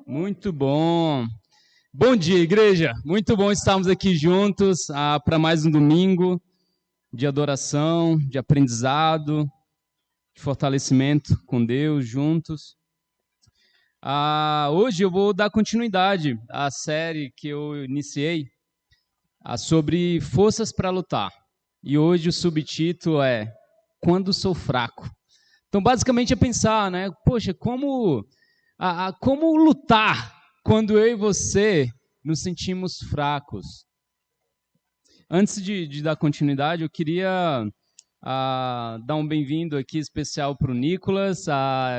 Muito bom. Bom dia, igreja. Muito bom estarmos aqui juntos para mais um domingo de adoração, de aprendizado, de fortalecimento com Deus juntos. Hoje eu vou dar continuidade à série que eu iniciei sobre forças para lutar. E hoje o subtítulo é Quando Sou Fraco. Então, basicamente é pensar, né? Poxa, como lutar quando eu e você nos sentimos fracos? Antes de dar continuidade, eu queria dar um bem-vindo aqui especial para o Nicolas.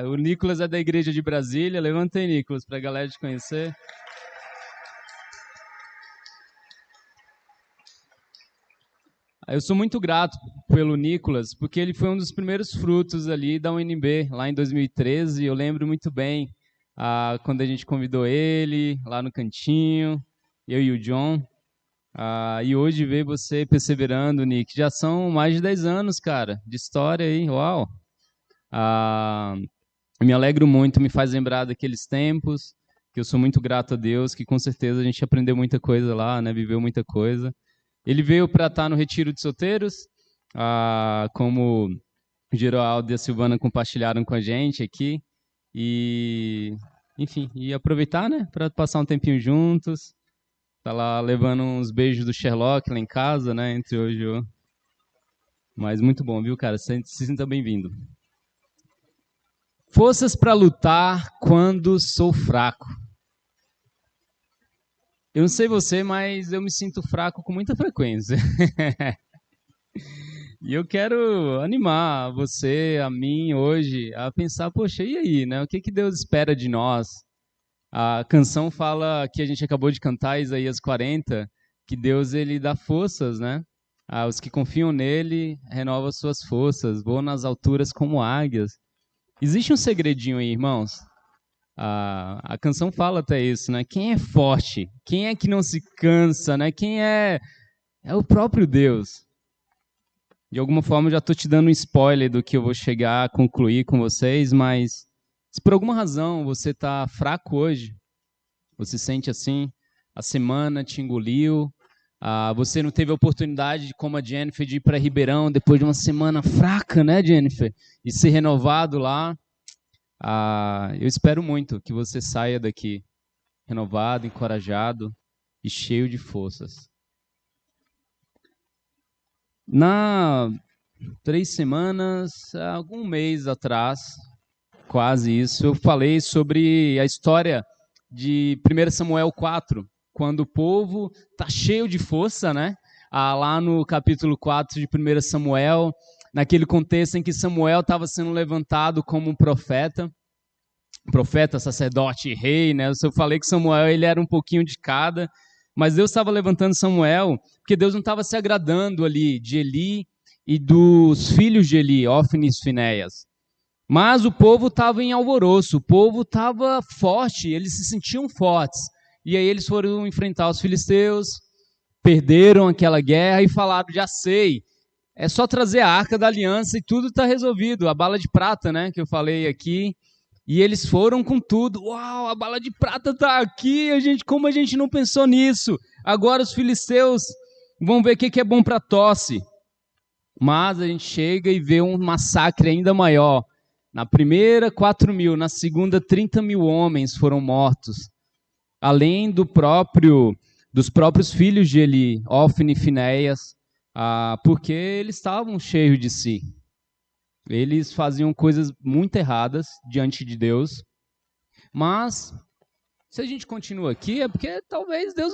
O Nicolas é da Igreja de Brasília. Levanta aí, Nicolas, para a galera te conhecer. Eu sou muito grato pelo Nicolas, porque ele foi um dos primeiros frutos ali da UNB, lá em 2013. Eu lembro muito bem quando a gente convidou ele lá no cantinho, eu e o John. E hoje ver você perseverando, Nick. Já são mais de 10 anos, cara, de história aí. Uau! Me alegro muito, me faz lembrar daqueles tempos, que eu sou muito grato a Deus, que com certeza a gente aprendeu muita coisa lá, né? Viveu muita coisa. Ele veio para estar no Retiro de Solteiros, como o Geraldo e a Silvana compartilharam com a gente aqui. E, enfim, aproveitar, né, para passar um tempinho juntos. Tá lá levando uns beijos do Sherlock lá em casa, né, entre hoje e hoje. Mas muito bom, viu, cara? Se sinta bem-vindo. Forças para lutar quando sou fraco. Eu não sei você, mas eu me sinto fraco com muita frequência. E eu quero animar você, a mim, hoje, a pensar, poxa, e aí, né? O que Deus espera de nós? A canção fala, que a gente acabou de cantar, Isaías 40, que Deus, ele dá forças, né? Os que confiam nele, renova suas forças, voam nas alturas como águias. Existe um segredinho aí, irmãos? A canção fala até isso, né? Quem é forte? Quem é que não se cansa, né? Quem é o próprio Deus. De alguma forma, eu já estou te dando um spoiler do que eu vou chegar a concluir com vocês, mas se por alguma razão você está fraco hoje, você sente assim, a semana te engoliu, você não teve a oportunidade, como a Jennifer, de ir para Ribeirão depois de uma semana fraca, né, Jennifer? E ser renovado lá. Eu espero muito que você saia daqui renovado, encorajado e cheio de forças. 3 semanas, algum mês atrás, quase isso, eu falei sobre a história de 1 Samuel 4, quando o povo está cheio de força, né? Lá no capítulo 4 de 1 Samuel, naquele contexto em que Samuel estava sendo levantado como um profeta, sacerdote e rei, né? Eu falei que Samuel ele era um pouquinho de cada, mas Deus estava levantando Samuel, porque Deus não estava se agradando ali de Eli e dos filhos de Eli, Ofni e Finéias. Mas o povo estava em alvoroço, o povo estava forte, eles se sentiam fortes. E aí eles foram enfrentar os filisteus, perderam aquela guerra e falaram, já sei, é só trazer a Arca da Aliança e tudo está resolvido. A bala de prata, né, que eu falei aqui. E eles foram com tudo. Uau, a bala de prata está aqui, como a gente não pensou nisso? Agora os filisteus vão ver o que é bom para tosse. Mas a gente chega e vê um massacre ainda maior. Na primeira, 4.000. Na segunda, 30.000 homens foram mortos. Além dos próprios filhos de Eli, Ofni e Finéias, porque eles estavam cheios de si. Eles faziam coisas muito erradas diante de Deus. Mas, se a gente continua aqui, é porque talvez Deus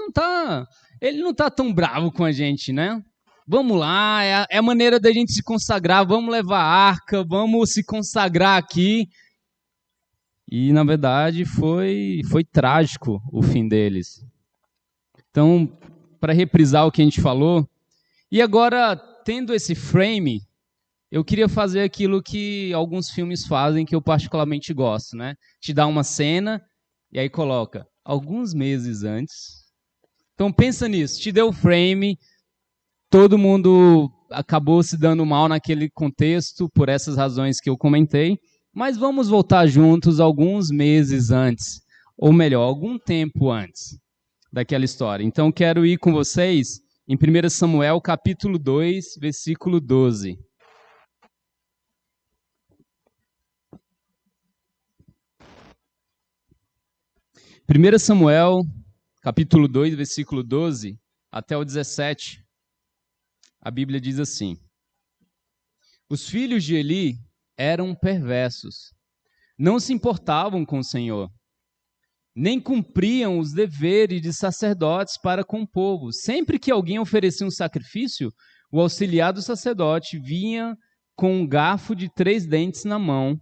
Ele não está tão bravo com a gente, né? Vamos lá, é a maneira da gente se consagrar, vamos levar a arca, vamos se consagrar aqui. E, na verdade, foi trágico o fim deles. Então, para reprisar o que a gente falou, e agora, tendo esse frame, eu queria fazer aquilo que alguns filmes fazem, que eu particularmente gosto, né? Te dá uma cena, e aí coloca, alguns meses antes. Então, pensa nisso, te deu o frame, todo mundo acabou se dando mal naquele contexto, por essas razões que eu comentei, mas vamos voltar juntos alguns meses antes. ou melhor, algum tempo antes daquela história. Então, quero ir com vocês em 1 Samuel, capítulo 2, versículo 12. Primeiro Samuel, capítulo 2, versículo 12 até o 17, a Bíblia diz assim: Os filhos de Eli eram perversos, não se importavam com o Senhor, nem cumpriam os deveres de sacerdotes para com o povo. Sempre que alguém oferecia um sacrifício, o auxiliar do sacerdote vinha com um garfo de 3 dentes na mão,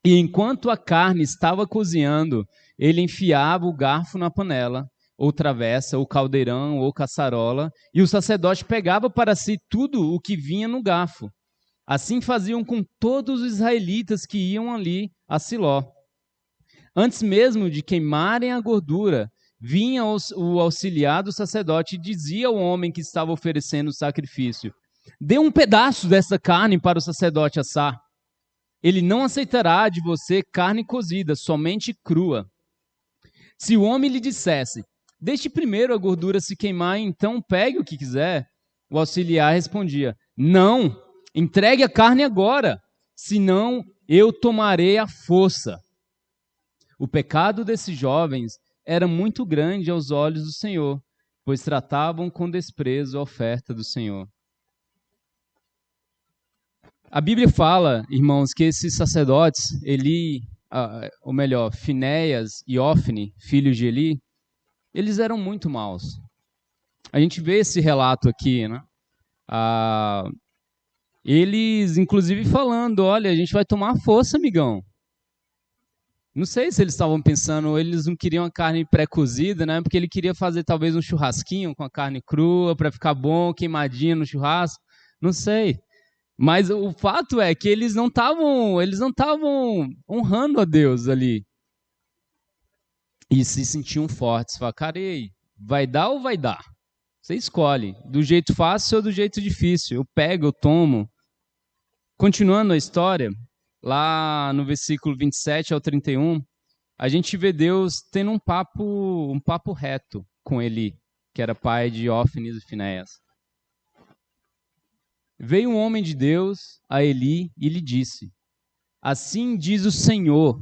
e enquanto a carne estava cozinhando, ele enfiava o garfo na panela, ou travessa, ou caldeirão, ou caçarola, e o sacerdote pegava para si tudo o que vinha no garfo. Assim faziam com todos os israelitas que iam ali a Siló. Antes mesmo de queimarem a gordura, vinha o auxiliar do sacerdote e dizia ao homem que estava oferecendo o sacrifício: dê um pedaço dessa carne para o sacerdote assar. Ele não aceitará de você carne cozida, somente crua. Se o homem lhe dissesse: deixe primeiro a gordura se queimar, então pegue o que quiser, o auxiliar respondia: não, entregue a carne agora, senão eu tomarei à força. O pecado desses jovens era muito grande aos olhos do Senhor, pois tratavam com desprezo a oferta do Senhor. A Bíblia fala, irmãos, que esses sacerdotes, ou melhor, Finéias e Ofni, filhos de Eli, eles eram muito maus. A gente vê esse relato aqui, né? Eles, inclusive, falando: olha, a gente vai tomar força, amigão. Não sei se eles estavam pensando, eles não queriam a carne pré-cozida, né? Porque ele queria fazer talvez um churrasquinho com a carne crua para ficar bom, queimadinho no churrasco. Não sei. Mas o fato é que eles não estavam honrando a Deus ali. E se sentiam fortes. Falaram: cara, e aí, vai dar ou vai dar? Você escolhe, do jeito fácil ou do jeito difícil. Eu pego, eu tomo. Continuando a história, lá no versículo 27 ao 31, a gente vê Deus tendo um papo reto com Eli, que era pai de Ofni e Finéias. Veio um homem de Deus a Eli e lhe disse: assim diz o Senhor,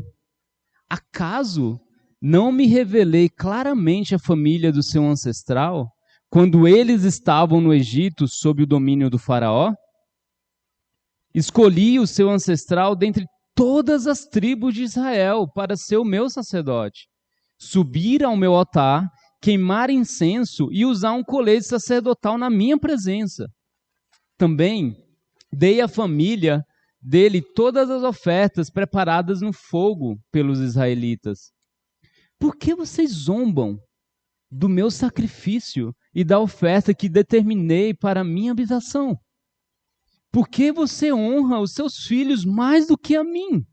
acaso não me revelei claramente a família do seu ancestral, quando eles estavam no Egito sob o domínio do faraó? Escolhi o seu ancestral dentre todas as tribos de Israel para ser o meu sacerdote, subir ao meu altar, queimar incenso e usar um colete sacerdotal na minha presença. Também dei à família dele todas as ofertas preparadas no fogo pelos israelitas. Por que vocês zombam do meu sacrifício e da oferta que determinei para a minha habitação? Por que você honra os seus filhos mais do que a mim,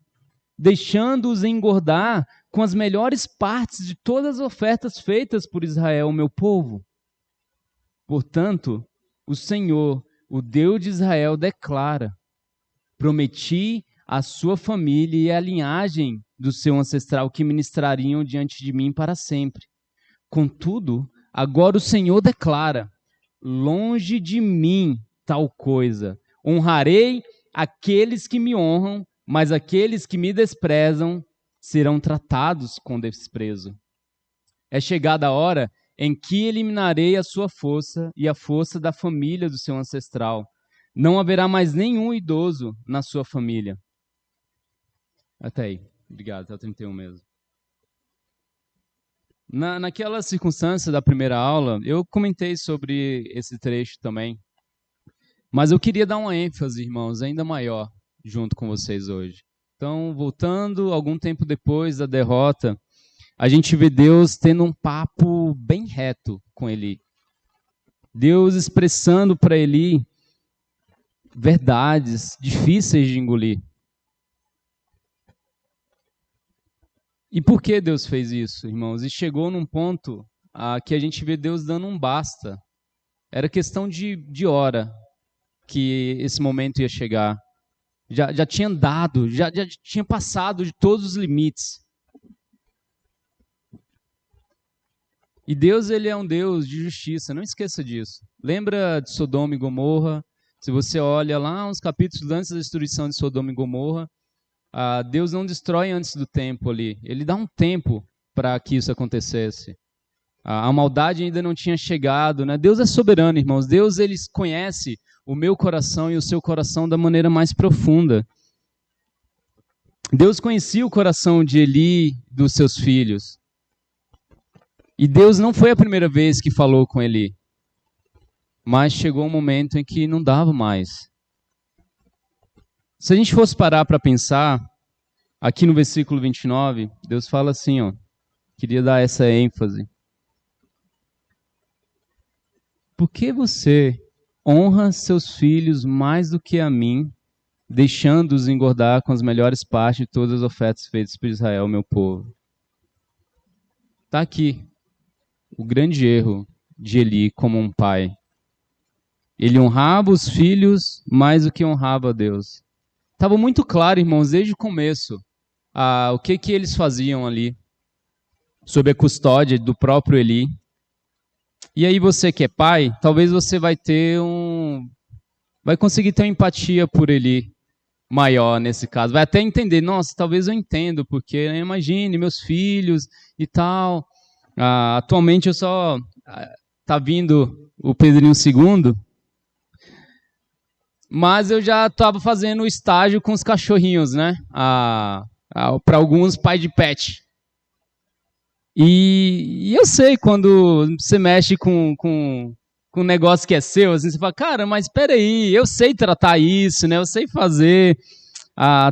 deixando-os engordar com as melhores partes de todas as ofertas feitas por Israel, meu povo? Portanto, o Senhor, o Deus de Israel, declara: prometi à sua família e à linhagem do seu ancestral que ministrariam diante de mim para sempre. Contudo, agora o Senhor declara: longe de mim tal coisa. Honrarei aqueles que me honram, mas aqueles que me desprezam serão tratados com desprezo. É chegada a hora em que eliminarei a sua força e a força da família do seu ancestral. Não haverá mais nenhum idoso na sua família. Até aí. Obrigado, até o 31 mesmo. Naquela circunstância da primeira aula, eu comentei sobre esse trecho também. Mas eu queria dar uma ênfase, irmãos, ainda maior junto com vocês hoje. Então, voltando algum tempo depois da derrota, a gente vê Deus tendo um papo bem reto com Eli. Deus expressando para Eli verdades difíceis de engolir. E por que Deus fez isso, irmãos? E chegou num ponto que a gente vê Deus dando um basta. Era questão de hora que esse momento ia chegar. Já tinha andado, já tinha passado de todos os limites. E Deus, ele é um Deus de justiça, não esqueça disso. Lembra de Sodoma e Gomorra? Se você olha lá uns capítulos antes da destruição de Sodoma e Gomorra, Deus não destrói antes do tempo ali. Ele dá um tempo para que isso acontecesse. A maldade ainda não tinha chegado, né? Deus é soberano, irmãos. Deus, ele conhece o meu coração e o seu coração da maneira mais profunda. Deus conhecia o coração de Eli, dos seus filhos. E Deus não foi a primeira vez que falou com Eli. Mas chegou um momento em que não dava mais. Se a gente fosse parar para pensar, aqui no versículo 29, Deus fala assim, ó. Queria dar essa ênfase. Por que você honra seus filhos mais do que a mim, deixando-os engordar com as melhores partes de todas as ofertas feitas por Israel, meu povo? Está aqui o grande erro de Eli como um pai. Ele honrava os filhos mais do que honrava a Deus. Estava muito claro, irmãos, desde o começo, o que eles faziam ali, sob a custódia do próprio Eli. E aí você que é pai, talvez você vai conseguir ter uma empatia por Eli maior nesse caso. Vai até entender, nossa, talvez eu entendo, porque imagine meus filhos e tal. Atualmente tá vindo o Pedrinho II, mas eu já estava fazendo o estágio com os cachorrinhos, né? Para alguns pais de pet. E eu sei quando você mexe com um negócio que é seu, assim, você fala, cara, mas espera aí, eu sei tratar isso, né? Eu sei fazer.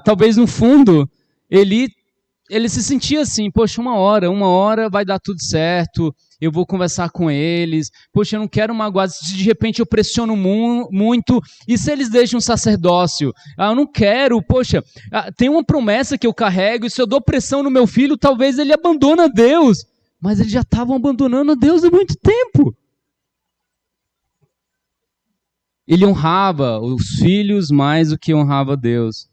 Talvez no fundo ele se sentia assim, poxa, uma hora vai dar tudo certo, eu vou conversar com eles, poxa, eu não quero magoar, se de repente eu pressiono muito, e se eles deixam um sacerdócio? Eu não quero, poxa, tem uma promessa que eu carrego, e se eu dou pressão no meu filho, talvez ele abandone a Deus, mas eles já estavam abandonando a Deus há muito tempo. Ele honrava os filhos mais do que honrava Deus.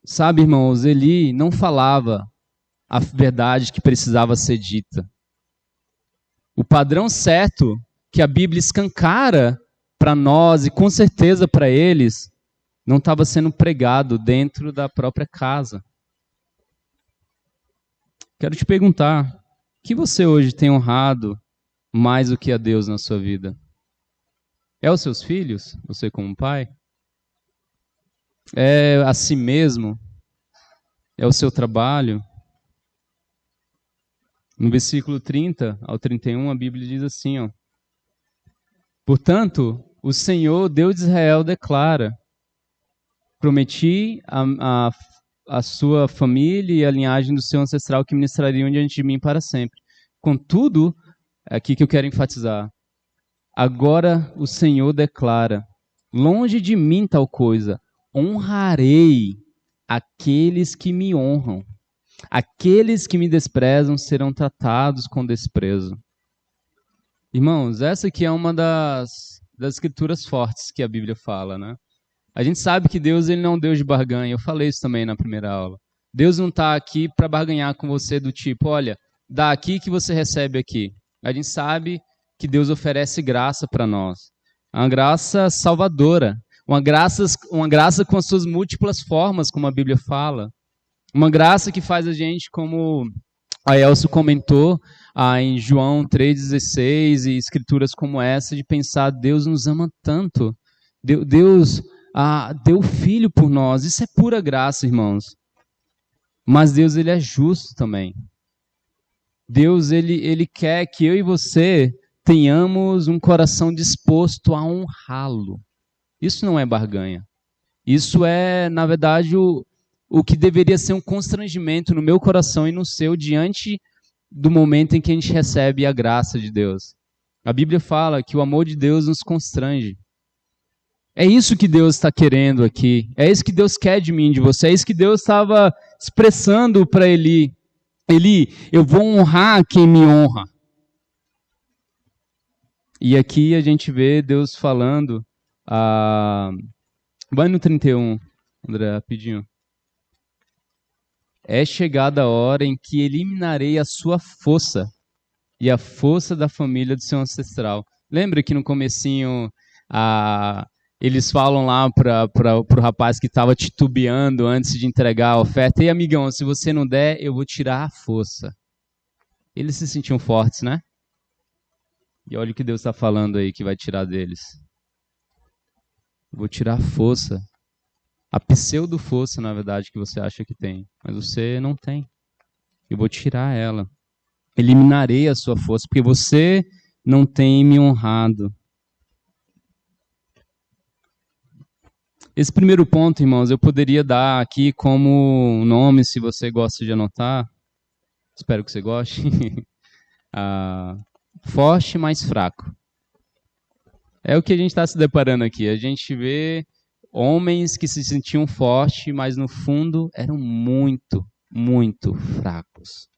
Sabe, irmãos, Eli não falava a verdade que precisava ser dita. O padrão certo que a Bíblia escancara para nós e com certeza para eles não estava sendo pregado dentro da própria casa. Quero te perguntar, o que você hoje tem honrado mais do que a Deus na sua vida? É os seus filhos, você como pai? É a si mesmo? É o seu trabalho? No versículo 30 ao 31, a Bíblia diz assim, ó. Portanto, o Senhor, Deus de Israel, declara: prometi a sua família e a linhagem do seu ancestral que ministrariam diante de mim para sempre. Contudo, é aqui que eu quero enfatizar, agora o Senhor declara: longe de mim tal coisa, honrarei aqueles que me honram. Aqueles que me desprezam serão tratados com desprezo. Irmãos, essa aqui é uma das escrituras fortes que a Bíblia fala, né? A gente sabe que Deus, ele não é um Deus de barganha. Eu falei isso também na primeira aula. Deus não está aqui para barganhar com você do tipo, olha, dá aqui que você recebe aqui. A gente sabe que Deus oferece graça para nós. Uma graça salvadora. Uma graça com as suas múltiplas formas, como a Bíblia fala. Uma graça que faz a gente, como a Elcio comentou em João 3,16 e escrituras como essa, de pensar, Deus nos ama tanto. Deus deu o Filho por nós. Isso é pura graça, irmãos. Mas Deus, ele é justo também. Deus, ele quer que eu e você tenhamos um coração disposto a honrá-lo. Isso não é barganha. Isso é, na verdade, o que deveria ser um constrangimento no meu coração e no seu diante do momento em que a gente recebe a graça de Deus. A Bíblia fala que o amor de Deus nos constrange. É isso que Deus está querendo aqui. É isso que Deus quer de mim, de você. É isso que Deus estava expressando para Eli. Eli, eu vou honrar quem me honra. E aqui a gente vê Deus falando. Vai no 31, André, rapidinho. é chegada a hora em que eliminarei a sua força e a força da família do seu ancestral. Lembra que no comecinho eles falam lá para o rapaz que estava titubeando antes de entregar a oferta: ei, amigão, se você não der, eu vou tirar a força. Eles se sentiam fortes, né? E olha o que Deus está falando aí que vai tirar deles. Eu vou tirar a força. A pseudo-força, na verdade, que você acha que tem. Mas você não tem. Eu vou tirar ela. Eliminarei a sua força, porque você não tem me honrado. Esse primeiro ponto, irmãos, eu poderia dar aqui como nome, se você gosta de anotar. Espero que você goste. Forte mais fraco. É o que a gente está se deparando aqui. A gente vê homens que se sentiam fortes, mas no fundo eram muito, muito fracos.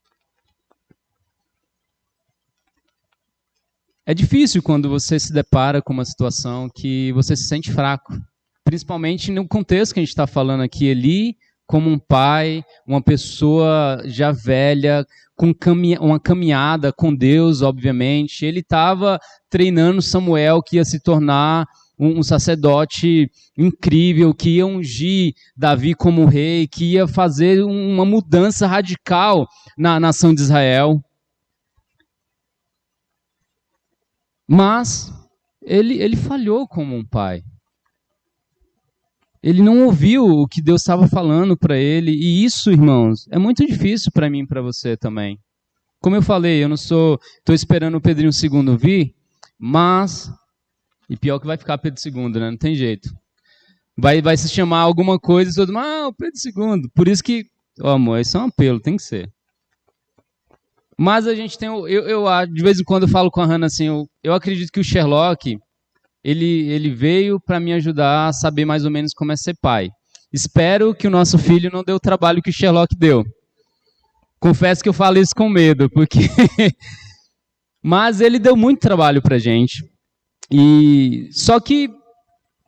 É difícil quando você se depara com uma situação que você se sente fraco. Principalmente no contexto que a gente está falando aqui. Eli, como um pai, uma pessoa já velha, com uma caminhada com Deus, obviamente. Ele estava treinando Samuel, que ia se tornar um sacerdote incrível, que ia ungir Davi como rei, que ia fazer uma mudança radical na nação de Israel. Mas ele falhou como um pai. Ele não ouviu o que Deus estava falando para ele. E isso, irmãos, é muito difícil para mim e para você também. Como eu falei, eu não estou esperando o Pedrinho II vir, mas... E pior que vai ficar Pedro II, né? Não tem jeito. Vai se chamar alguma coisa e todo mundo, o Pedro II. Por isso que, amor, isso é um apelo, tem que ser. Mas a gente tem... de vez em quando eu falo com a Hannah assim, eu acredito que o Sherlock... Ele veio para me ajudar a saber mais ou menos como é ser pai. Espero que o nosso filho não dê o trabalho que o Sherlock deu. Confesso que eu falo isso com medo, porque... Mas ele deu muito trabalho para a gente. Só que,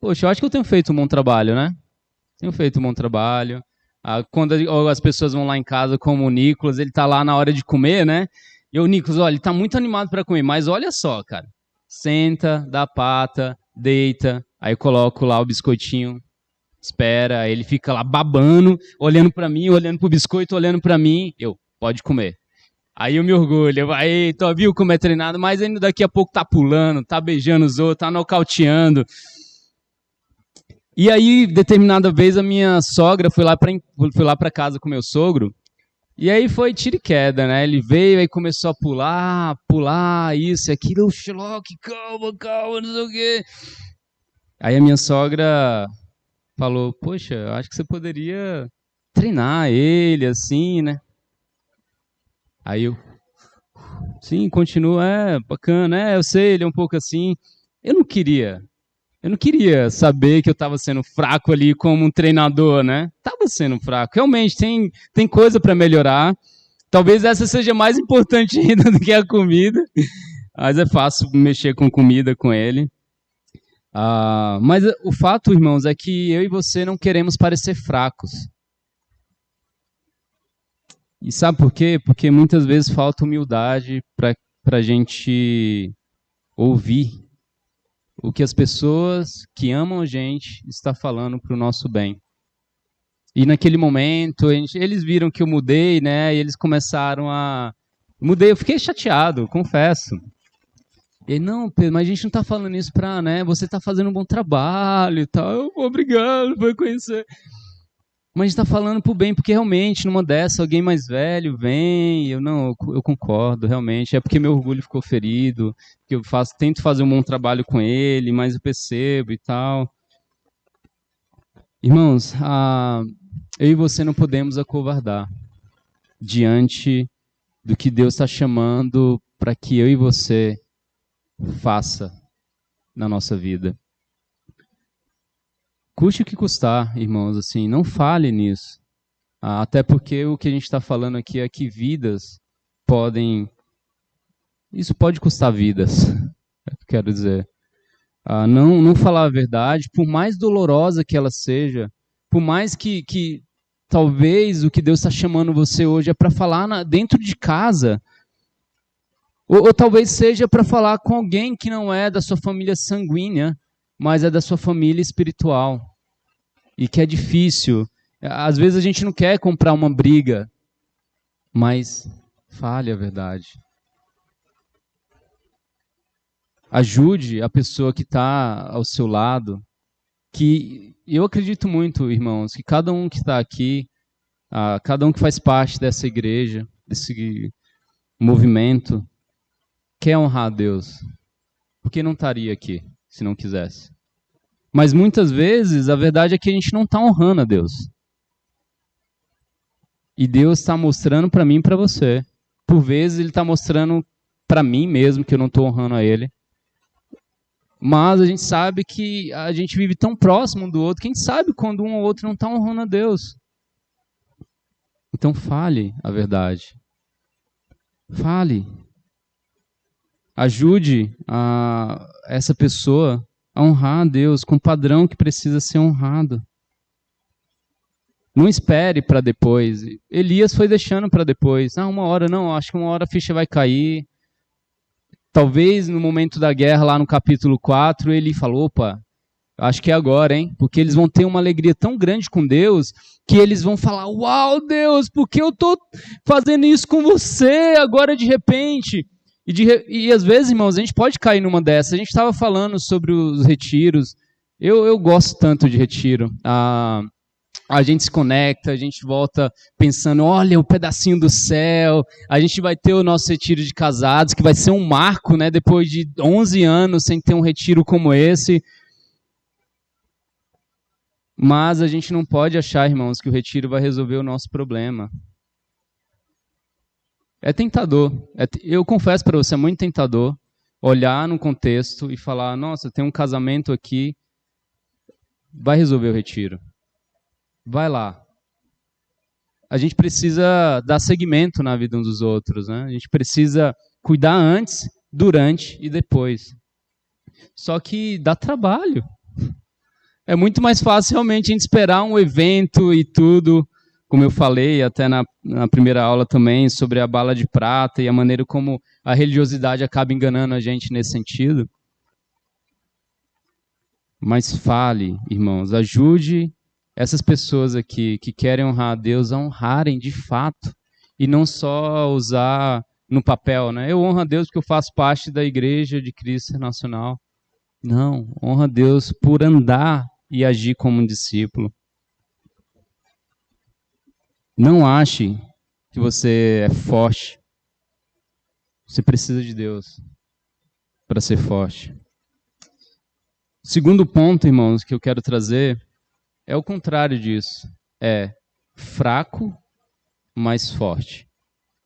poxa, eu acho que eu tenho feito um bom trabalho, né? Tenho feito um bom trabalho. Quando as pessoas vão lá em casa, como o Nicolas, ele está lá na hora de comer, né? E o Nicolas, olha, ele está muito animado para comer, mas olha só, cara. Senta, dá pata, deita, aí eu coloco lá o biscoitinho, espera, aí ele fica lá babando, olhando para mim, olhando pro biscoito, olhando para mim, pode comer. Aí eu me orgulho, aí, viu como é treinado, mas ainda daqui a pouco tá pulando, tá beijando os outros, tá nocauteando. E aí, determinada vez, a minha sogra foi lá para casa com meu sogro, e aí foi tiro e queda, né? Ele veio e começou a pular, isso e aquilo. Sherlock, calma, não sei o quê. Aí a minha sogra falou, poxa, eu acho que você poderia treinar ele, assim, né? Aí eu, sim, continua, bacana, eu sei, ele é um pouco assim. Eu não queria saber que eu estava sendo fraco ali como um treinador, né? Estava sendo fraco. Realmente, tem coisa para melhorar. Talvez essa seja mais importante ainda do que a comida. Mas é fácil mexer com comida com ele. Mas o fato, irmãos, é que eu e você não queremos parecer fracos. E sabe por quê? Porque muitas vezes falta humildade para a gente ouvir o que as pessoas que amam a gente estão falando para o nosso bem. E naquele momento, eles viram que eu mudei, né? E eles começaram a... Mudei, eu fiquei chateado, confesso. E não, Pedro, mas a gente não está falando isso para, né? Você está fazendo um bom trabalho e tal. Obrigado por conhecer. Mas a gente está falando pro bem, porque realmente, numa dessa, alguém mais velho vem, eu concordo, realmente, é porque meu orgulho ficou ferido, que eu tento fazer um bom trabalho com ele, mas eu percebo e tal. Irmãos, eu e você não podemos acovardar diante do que Deus está chamando para que eu e você faça na nossa vida. Custe o que custar, irmãos, assim, não falhe nisso. Até porque o que a gente está falando aqui é que vidas podem... Isso pode custar vidas, é o que eu quero dizer. Não falar a verdade, por mais dolorosa que ela seja, por mais que talvez o que Deus está chamando você hoje é para falar dentro de casa, ou talvez seja para falar com alguém que não é da sua família sanguínea, mas é da sua família espiritual. E que é difícil. Às vezes a gente não quer comprar uma briga, mas fale a verdade. Ajude a pessoa que está ao seu lado. Que eu acredito muito, irmãos, que cada um que está aqui, cada um que faz parte dessa igreja, desse movimento, quer honrar a Deus, porque não estaria aqui se não quisesse. Mas muitas vezes a verdade é que a gente não está honrando a Deus. E Deus está mostrando para mim e para você. Por vezes Ele está mostrando para mim mesmo que eu não estou honrando a Ele. Mas a gente sabe que a gente vive tão próximo um do outro, quem sabe quando um ou outro não está honrando a Deus. Então fale a verdade. Fale. Ajude essa pessoa a honrar a Deus com o padrão que precisa ser honrado. Não espere para depois. Elias foi deixando para depois. Uma hora não, acho que uma hora a ficha vai cair. Talvez no momento da guerra, lá no capítulo 4, ele falou, opa, acho que é agora, hein? Porque eles vão ter uma alegria tão grande com Deus, que eles vão falar, uau, Deus, por que eu estou fazendo isso com você agora de repente? E às vezes, irmãos, a gente pode cair numa dessas. A gente estava falando sobre os retiros. Eu gosto tanto de retiro. A gente se conecta, a gente volta pensando, olha, um pedacinho do céu. A gente vai ter o nosso retiro de casados, que vai ser um marco, né? Depois de 11 anos sem ter um retiro como esse. Mas a gente não pode achar, irmãos, que o retiro vai resolver o nosso problema. É tentador. Eu confesso para você, é muito tentador olhar no contexto e falar, nossa, tem um casamento aqui, vai resolver o retiro. Vai lá. A gente precisa dar seguimento na vida uns dos outros, né? A gente precisa cuidar antes, durante e depois. Só que dá trabalho. É muito mais fácil realmente a gente esperar um evento e tudo, como eu falei até na primeira aula também, sobre a bala de prata e a maneira como a religiosidade acaba enganando a gente nesse sentido. Mas fale, irmãos, ajude essas pessoas aqui que querem honrar a Deus a honrarem de fato e não só usar no papel, né? Eu honro a Deus porque eu faço parte da Igreja de Cristo Internacional. Não, honra a Deus por andar e agir como um discípulo. Não ache que você é forte. Você precisa de Deus para ser forte. O segundo ponto, irmãos, que eu quero trazer é o contrário disso. É fraco, mas forte.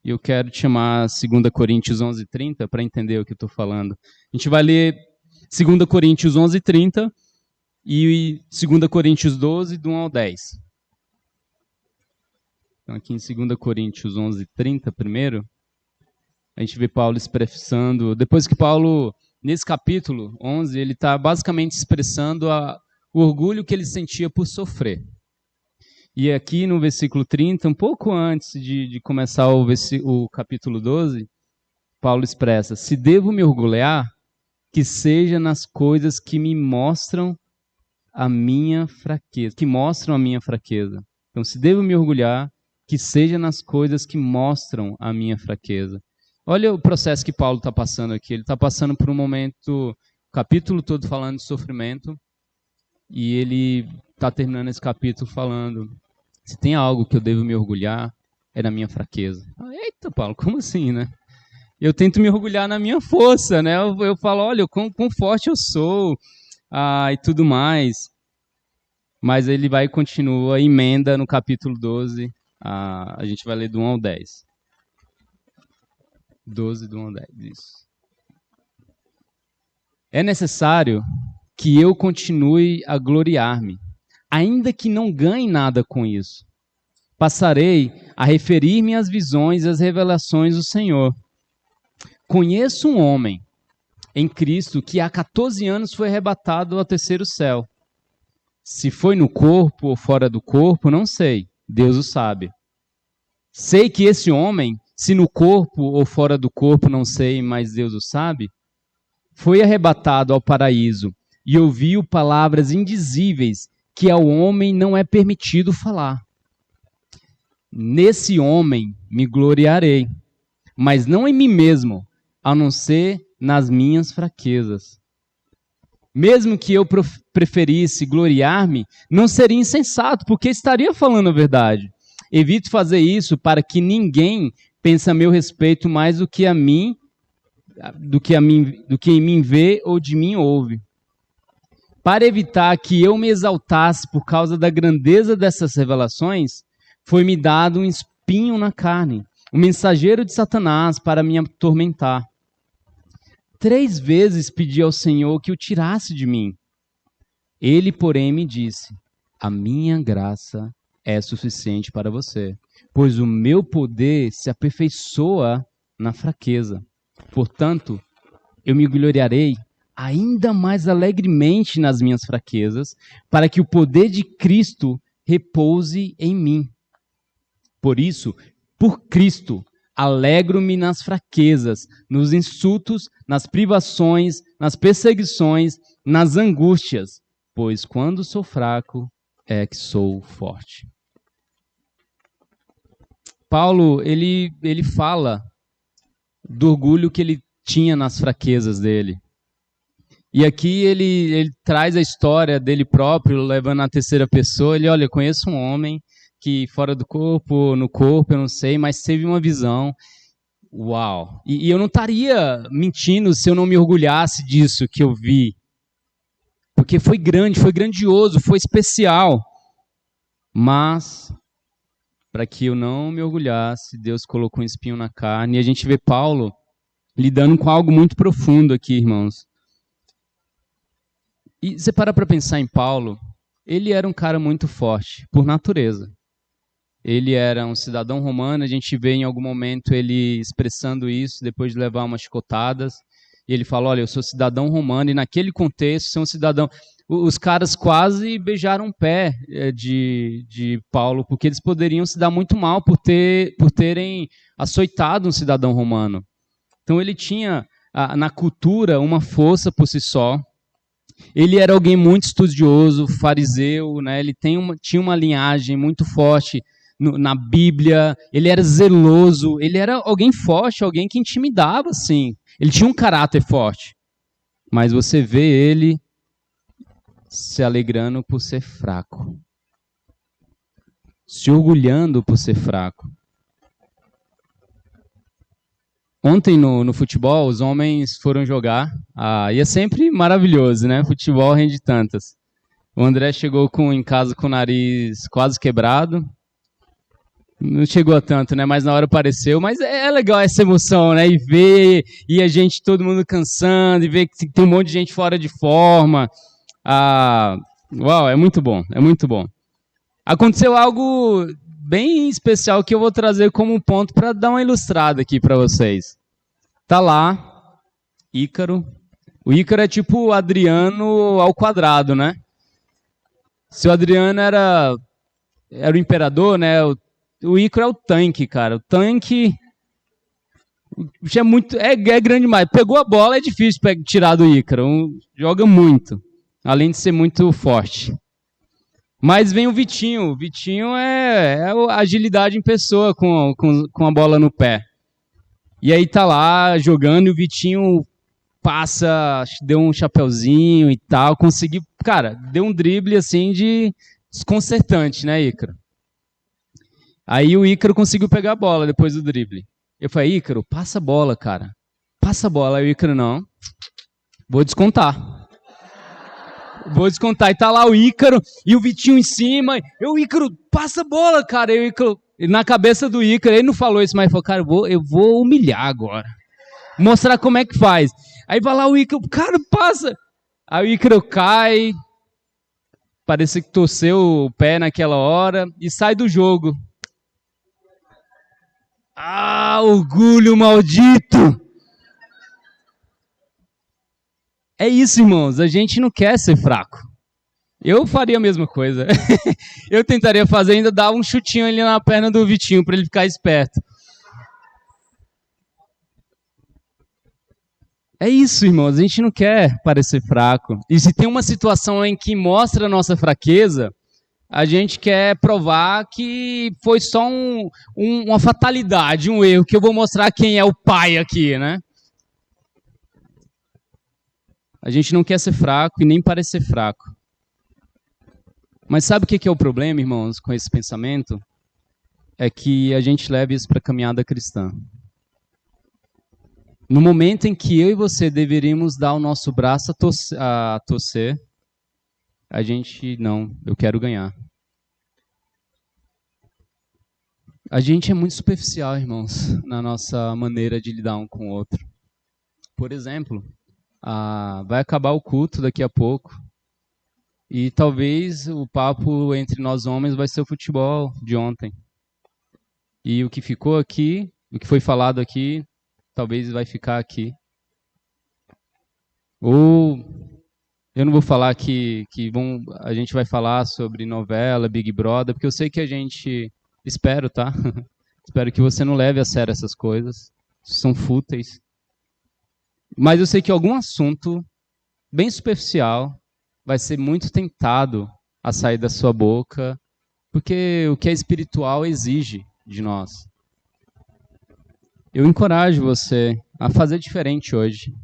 E eu quero te chamar 2 Coríntios 11:30 para entender o que eu estou falando. A gente vai ler 2 Coríntios 11:30 e 2 Coríntios 12, do 1 ao 10. Então, aqui em 2 Coríntios 11:30, primeiro, a gente vê Paulo expressando, depois que Paulo, nesse capítulo 11, ele está basicamente expressando o orgulho que ele sentia por sofrer. E aqui no versículo 30, um pouco antes de começar o capítulo 12, Paulo expressa, se devo me orgulhar, que seja nas coisas que me mostram a minha fraqueza, que mostram a minha fraqueza. Então, se devo me orgulhar, que seja nas coisas que mostram a minha fraqueza. Olha o processo que Paulo está passando aqui. Ele está passando por um momento, o capítulo todo falando de sofrimento, e ele está terminando esse capítulo falando, se tem algo que eu devo me orgulhar, é na minha fraqueza. Eita, Paulo, como assim, né? Eu tento me orgulhar na minha força, né? Eu falo, olha, quão forte eu sou, e tudo mais. Mas ele vai e continua, emenda no capítulo 12, a gente vai ler do 1 ao 10. 12 do 1 ao 10, isso. É necessário que eu continue a gloriar-me, ainda que não ganhe nada com isso. Passarei a referir-me às visões e às revelações do Senhor. Conheço um homem em Cristo que há 14 anos foi arrebatado ao terceiro céu. Se foi no corpo ou fora do corpo, não sei. Deus o sabe. Sei que esse homem, se no corpo ou fora do corpo, não sei, mas Deus o sabe, foi arrebatado ao paraíso e ouviu palavras indizíveis que ao homem não é permitido falar. Nesse homem me gloriarei, mas não em mim mesmo, a não ser nas minhas fraquezas. Mesmo que eu preferisse gloriar-me, não seria insensato, porque estaria falando a verdade. Evito fazer isso para que ninguém pense a meu respeito mais do que em mim vê ou de mim ouve. Para evitar que eu me exaltasse por causa da grandeza dessas revelações, foi-me dado um espinho na carne, um mensageiro de Satanás para me atormentar. 3 vezes pedi ao Senhor que o tirasse de mim. Ele, porém, me disse: a minha graça é suficiente para você, pois o meu poder se aperfeiçoa na fraqueza. Portanto, eu me gloriarei ainda mais alegremente nas minhas fraquezas, para que o poder de Cristo repouse em mim. Por isso, por Cristo, alegro-me nas fraquezas, nos insultos, nas privações, nas perseguições, nas angústias, pois quando sou fraco é que sou forte. Paulo, ele fala do orgulho que ele tinha nas fraquezas dele. E aqui ele traz a história dele próprio, levando na terceira pessoa. Ele, olha, eu conheço um homem que fora do corpo, no corpo, eu não sei, mas teve uma visão. Uau! E eu não estaria mentindo se eu não me orgulhasse disso que eu vi. Porque foi grande, foi grandioso, foi especial. Mas, para que eu não me orgulhasse, Deus colocou um espinho na carne. E a gente vê Paulo lidando com algo muito profundo aqui, irmãos. E você para pensar em Paulo, ele era um cara muito forte, por natureza. Ele era um cidadão romano, a gente vê em algum momento ele expressando isso, depois de levar umas chicotadas. E ele fala, olha, eu sou cidadão romano, e naquele contexto, ser um cidadão... Os caras quase beijaram o pé de Paulo, porque eles poderiam se dar muito mal por terem açoitado um cidadão romano. Então ele tinha, na cultura, uma força por si só. Ele era alguém muito estudioso, fariseu, né? Ele tinha uma linhagem muito forte na Bíblia, ele era zeloso, ele era alguém forte, alguém que intimidava, assim. Ele tinha um caráter forte. Mas você vê ele se alegrando por ser fraco. Se orgulhando por ser fraco. Ontem no futebol, os homens foram jogar. E é sempre maravilhoso, né? Futebol rende tantas. O André chegou em casa com o nariz quase quebrado. Não chegou a tanto, né? Mas na hora apareceu. Mas é legal essa emoção, né? E ver, e a gente, todo mundo cansando, e ver que tem um monte de gente fora de forma. Uau, é muito bom, é muito bom. Aconteceu algo bem especial que eu vou trazer como um ponto para dar uma ilustrada aqui para vocês. Tá lá, Ícaro. O Ícaro é tipo o Adriano ao quadrado, né? Se o Adriano era o imperador, né? O Ícaro é o tanque, cara. O tanque é grande demais. Pegou a bola, é difícil tirar do Ícaro. Joga muito, além de ser muito forte. Mas vem o Vitinho. O Vitinho é a agilidade em pessoa com a bola no pé. E aí tá lá jogando e o Vitinho passa, deu um chapeuzinho e tal, conseguiu, cara, deu um drible assim de desconcertante, né, Ícaro? Aí o Ícaro conseguiu pegar a bola depois do drible. Eu falei, Ícaro, passa a bola, cara. Passa a bola. Aí o Ícaro, não, vou descontar. E tá lá o Ícaro e o Vitinho em cima. O Ícaro, passa a bola, cara. E o Ícaro, na cabeça do Ícaro, ele não falou isso, mas falou, cara, eu vou humilhar agora. Mostrar como é que faz. Aí vai lá o Ícaro, cara, passa. Aí o Ícaro cai. Parece que torceu o pé naquela hora e sai do jogo. Orgulho maldito. É isso, irmãos. A gente não quer ser fraco. Eu faria a mesma coisa. Eu tentaria fazer, ainda dar um chutinho ali na perna do Vitinho para ele ficar esperto. É isso, irmãos. A gente não quer parecer fraco. E se tem uma situação em que mostra a nossa fraqueza, a gente quer provar que foi só uma fatalidade, um erro, que eu vou mostrar quem é o pai aqui, né? A gente não quer ser fraco e nem parecer fraco. Mas sabe o que é o problema, irmãos, com esse pensamento? É que a gente leva isso para a caminhada cristã. No momento em que eu e você deveríamos dar o nosso braço a torcer, a gente, não, eu quero ganhar. A gente é muito superficial, irmãos, na nossa maneira de lidar um com o outro. Por exemplo, vai acabar o culto daqui a pouco e talvez o papo entre nós homens vai ser o futebol de ontem. E o que ficou aqui, o que foi falado aqui, talvez vai ficar aqui. Ou eu não vou falar que a gente vai falar sobre novela, Big Brother, porque eu sei que a gente... Espero, tá? Espero que você não leve a sério essas coisas. São fúteis. Mas eu sei que algum assunto bem superficial vai ser muito tentado a sair da sua boca, porque o que é espiritual exige de nós. Eu encorajo você a fazer diferente hoje.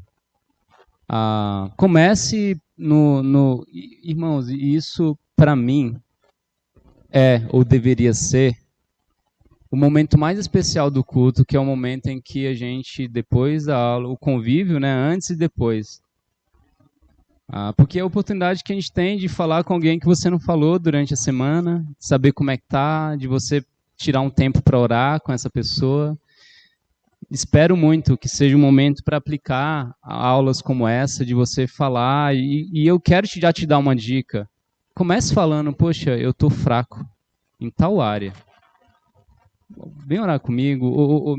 Comece no... Irmãos, isso para mim é, ou deveria ser, o momento mais especial do culto, que é o momento em que a gente, depois da aula, o convívio, né, antes e depois. Porque é a oportunidade que a gente tem de falar com alguém que você não falou durante a semana, saber como é que tá, de você tirar um tempo para orar com essa pessoa. Espero muito que seja um momento para aplicar aulas como essa, de você falar, e eu quero já te dar uma dica. Comece falando, poxa, eu estou fraco em tal área. Vem orar comigo, ou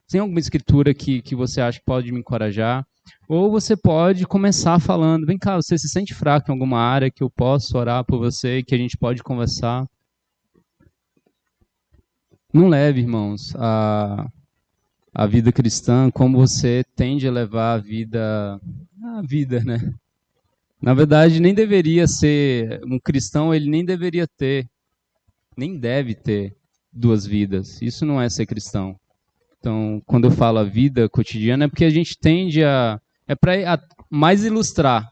tem alguma escritura que você acha que pode me encorajar, ou você pode começar falando, vem cá, você se sente fraco em alguma área que eu posso orar por você, que a gente pode conversar. Não leve, irmãos, a vida cristã como você tende a levar a vida, né? Na verdade, nem deveria ser, um cristão, ele nem deveria ter, nem deve ter duas vidas. Isso não é ser cristão. Então, quando eu falo a vida cotidiana, é porque a gente tende é para mais ilustrar.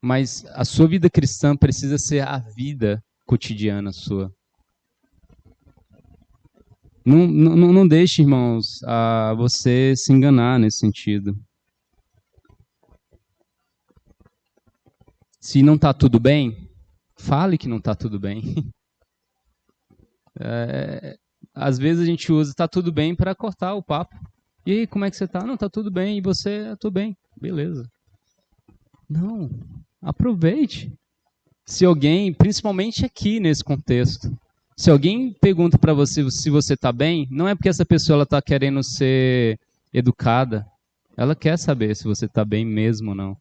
Mas a sua vida cristã precisa ser a vida cotidiana sua. Não deixe, irmãos, você se enganar nesse sentido. Se não está tudo bem, fale que não está tudo bem. Às vezes a gente usa "tá tudo bem" para cortar o papo. E aí, como é que você está? Não, está tudo bem. E você? Estou bem. Beleza. Não, aproveite. Se alguém, principalmente aqui nesse contexto, se alguém pergunta para você se você está bem, não é porque essa pessoa está querendo ser educada. Ela quer saber se você está bem mesmo ou não.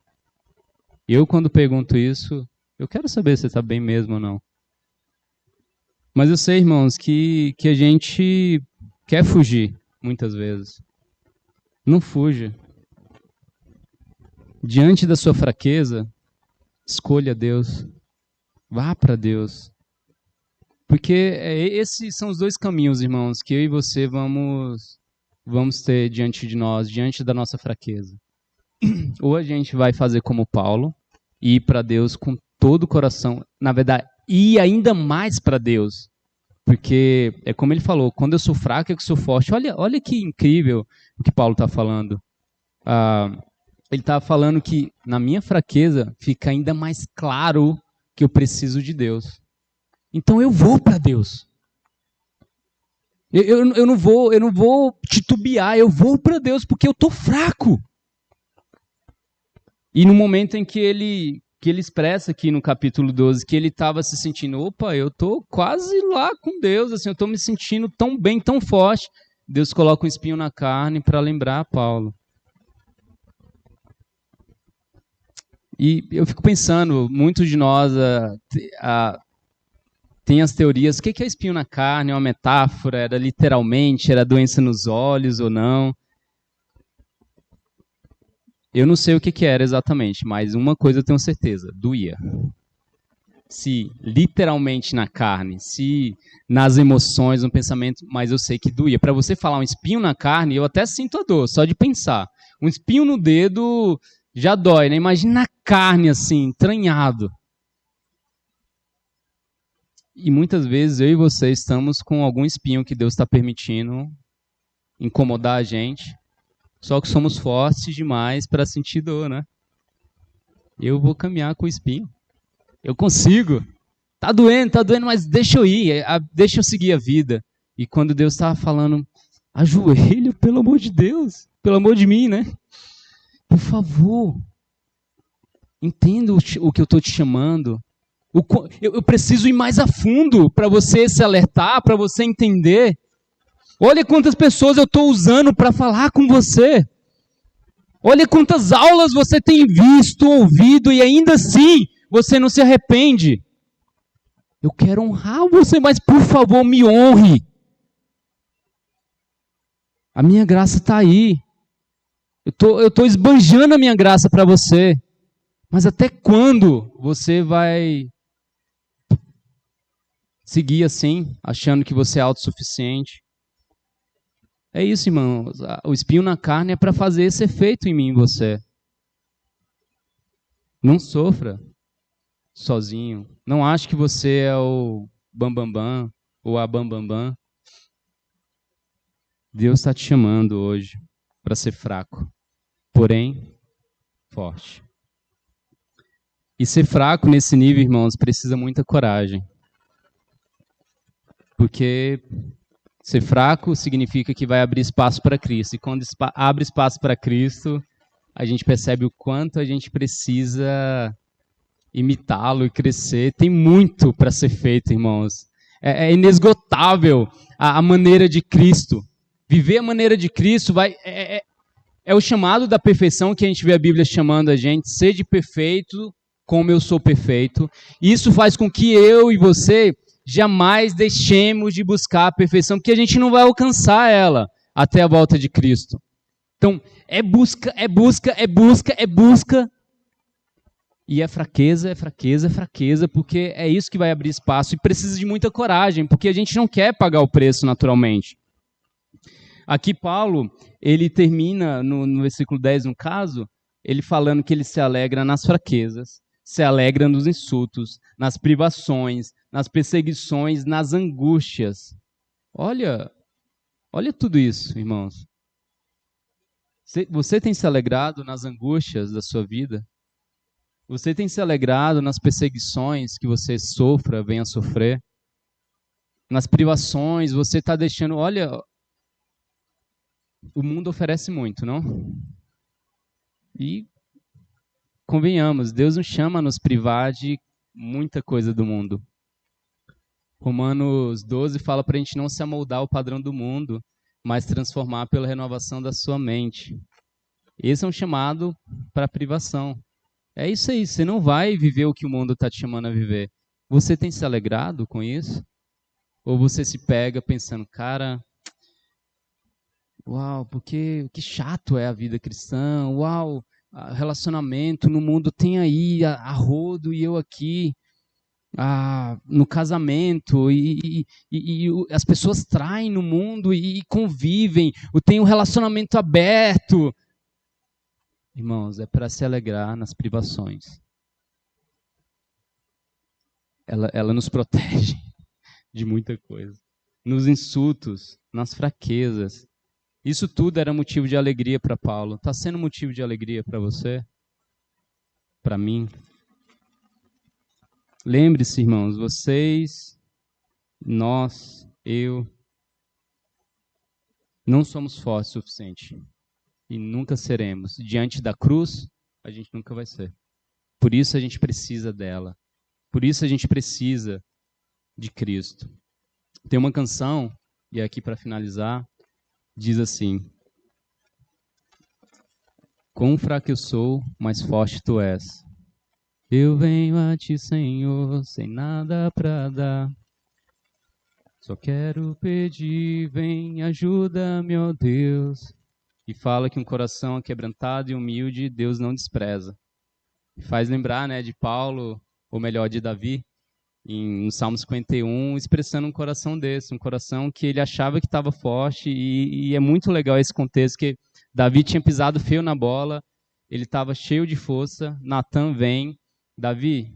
Eu, quando pergunto isso, eu quero saber se você está bem mesmo ou não. Mas eu sei, irmãos, que a gente quer fugir, muitas vezes. Não fuja. Diante da sua fraqueza, escolha Deus. Vá para Deus. Porque esses são os dois caminhos, irmãos, que eu e você vamos ter diante de nós, diante da nossa fraqueza. Ou a gente vai fazer como Paulo, e ir para Deus com todo o coração. Na verdade, ir ainda mais para Deus. Porque é como ele falou, quando eu sou fraco é que sou forte. Olha que incrível o que Paulo está falando. Ele está falando que na minha fraqueza fica ainda mais claro que eu preciso de Deus. Então eu vou para Deus. Eu não vou titubear, eu vou para Deus porque eu estou fraco. E no momento em que ele expressa aqui no capítulo 12, que ele estava se sentindo, opa, eu estou quase lá com Deus, assim, eu estou me sentindo tão bem, tão forte. Deus coloca um espinho na carne para lembrar Paulo. E eu fico pensando, muitos de nós tem as teorias, o que é espinho na carne? É uma metáfora? Era literalmente? Era doença nos olhos ou não? Eu não sei o que era exatamente, mas uma coisa eu tenho certeza, doía. Se literalmente na carne, se nas emoções, no pensamento, mas eu sei que doía. Para você falar um espinho na carne, eu até sinto a dor, só de pensar. Um espinho no dedo já dói, né? Imagina na carne assim, entranhado. E muitas vezes eu e você estamos com algum espinho que Deus está permitindo incomodar a gente, só que somos fortes demais para sentir dor, né? Eu vou caminhar com o espinho. Eu consigo. Tá doendo, mas deixa eu ir, deixa eu seguir a vida. E quando Deus estava falando, ajoelho, pelo amor de Deus, pelo amor de mim, né? Por favor, entenda o que eu estou te chamando. Eu preciso ir mais a fundo para você se alertar, para você entender. Olha quantas pessoas eu estou usando para falar com você. Olha quantas aulas você tem visto, ouvido, e ainda assim você não se arrepende. Eu quero honrar você, mas por favor me honre. A minha graça está aí. Eu tô esbanjando a minha graça para você. Mas até quando você vai seguir assim, achando que você é autossuficiente? É isso, irmãos. O espinho na carne é para fazer esse efeito em mim e você. Não sofra sozinho. Não ache que você é o bambambam ou a bambambam. Deus está te chamando hoje para ser fraco, porém forte. E ser fraco nesse nível, irmãos, precisa muita coragem. Porque ser fraco significa que vai abrir espaço para Cristo. E quando abre espaço para Cristo, a gente percebe o quanto a gente precisa imitá-lo e crescer. Tem muito para ser feito, irmãos. É inesgotável a maneira de Cristo. Viver a maneira de Cristo é o chamado da perfeição que a gente vê a Bíblia chamando a gente. Sede perfeito como eu sou perfeito. Isso faz com que eu e você jamais deixemos de buscar a perfeição, porque a gente não vai alcançar ela até a volta de Cristo. Então, é busca. E é fraqueza, porque é isso que vai abrir espaço. E precisa de muita coragem, porque a gente não quer pagar o preço naturalmente. Aqui Paulo, ele termina no versículo 10, no caso, ele falando que ele se alegra nas fraquezas, se alegra nos insultos, nas privações, nas perseguições, nas angústias. Olha tudo isso, irmãos. Você tem se alegrado nas angústias da sua vida? Você tem se alegrado nas perseguições que você venha a sofrer? Nas privações, você está deixando... Olha, o mundo oferece muito, não? E convenhamos, Deus nos chama a nos privar de muita coisa do mundo. Romanos 12 fala para a gente não se amoldar ao padrão do mundo, mas transformar pela renovação da sua mente. Esse é um chamado para privação. É isso aí, você não vai viver o que o mundo está te chamando a viver. Você tem se alegrado com isso? Ou você se pega pensando, cara, uau, porque que chato é a vida cristã, uau, relacionamento no mundo tem aí a rodo e eu aqui, no casamento, e as pessoas traem no mundo e convivem, tem um relacionamento aberto. Irmãos, é para se alegrar nas privações. Ela nos protege de muita coisa. Nos insultos, nas fraquezas. Isso tudo era motivo de alegria para Paulo. Está sendo motivo de alegria para você? Para mim? Lembre-se, irmãos, vocês, nós, eu, não somos fortes o suficiente. E nunca seremos. Diante da cruz, a gente nunca vai ser. Por isso a gente precisa dela. Por isso a gente precisa de Cristo. Tem uma canção, e aqui para finalizar, diz assim: quão fraco eu sou, mais forte tu és. Eu venho a ti, Senhor, sem nada pra dar. Só quero pedir, vem, ajuda-me, ó Deus. E fala que um coração quebrantado e humilde, Deus não despreza. E faz lembrar, né, de Paulo, ou melhor, de Davi, no Salmo 51, expressando um coração desse, um coração que ele achava que estava forte, e é muito legal esse contexto, que Davi tinha pisado feio na bola, ele estava cheio de força, Natan vem, Davi,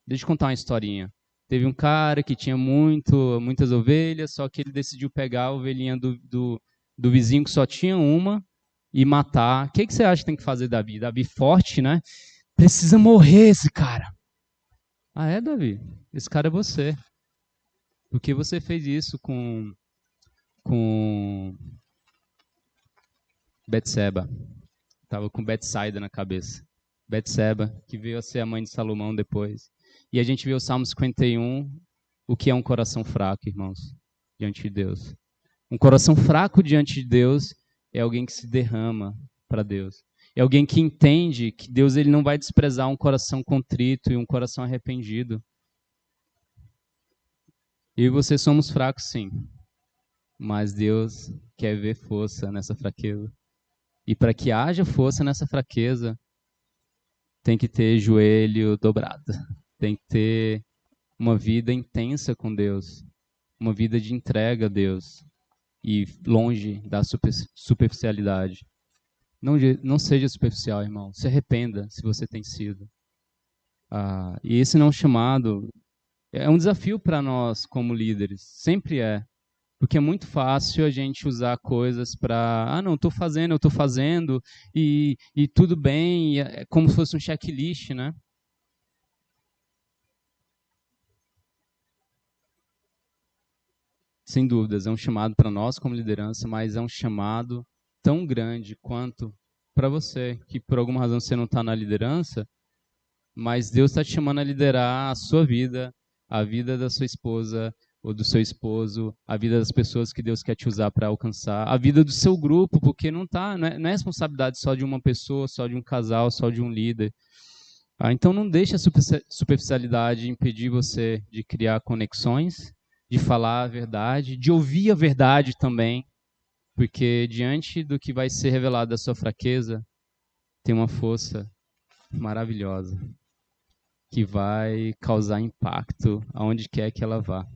deixa eu contar uma historinha. Teve um cara que tinha muitas ovelhas, só que ele decidiu pegar a ovelhinha do vizinho que só tinha uma e matar. O que você acha que tem que fazer, Davi? Davi forte, né? Precisa morrer esse cara. Ah, é, Davi? Esse cara é você. Por que você fez isso com Betseba? Tava com Betsaida na cabeça. Betseba, que veio a ser a mãe de Salomão depois. E a gente vê o Salmo 51, o que é um coração fraco, irmãos, diante de Deus. Um coração fraco diante de Deus é alguém que se derrama para Deus. É alguém que entende que Deus ele não vai desprezar um coração contrito e um coração arrependido. Eu e você somos fracos, sim. Mas Deus quer ver força nessa fraqueza. E para que haja força nessa fraqueza, tem que ter joelho dobrado. Tem que ter uma vida intensa com Deus. Uma vida de entrega a Deus. E longe da superficialidade. Não seja superficial, irmão. Se arrependa se você tem sido. E esse não é um chamado. É um desafio para nós como líderes. Sempre é. Porque é muito fácil a gente usar coisas para, não, eu estou fazendo, e tudo bem, é como se fosse um checklist, né? Sem dúvidas, é um chamado para nós como liderança, mas é um chamado tão grande quanto para você, que por alguma razão você não está na liderança, mas Deus está te chamando a liderar a sua vida, a vida da sua esposa ou do seu esposo, a vida das pessoas que Deus quer te usar para alcançar, a vida do seu grupo, porque não é responsabilidade só de uma pessoa, só de um casal, só de um líder. Então não deixe a superficialidade impedir você de criar conexões, de falar a verdade, de ouvir a verdade também, porque diante do que vai ser revelado da sua fraqueza, tem uma força maravilhosa que vai causar impacto aonde quer que ela vá.